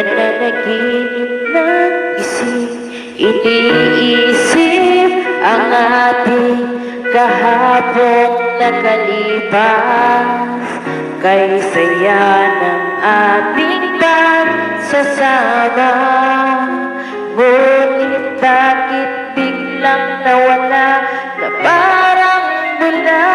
nananaginip ng isip, iniisip ang ating kahapong nakalipas. Kay saya ng ating pagsasama, ngunit bakit biglang nawala na parang bula?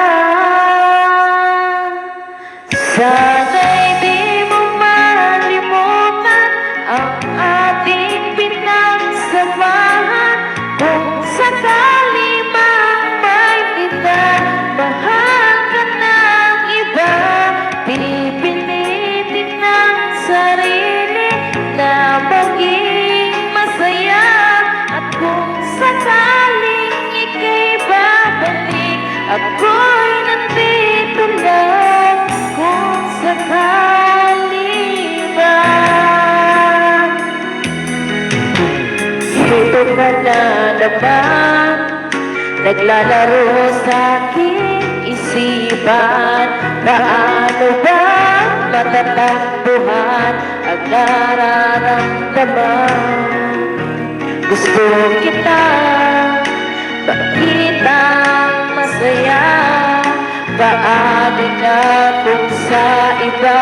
Sana'y di mo malimutan ang ating pinagsamahan. Kung sakali mang may minamahal ka ng iba, pipilitin ng sarili na maging masaya. At kung sakaling ika'y babalik, ako'y nandito lang. Kung sakali ba, ito ka na naman, naglalaro sa aking isipan. Paano ba matatakbuhan ang nararamdaman? Gusto kita makita masaya. Paano na kung sa iba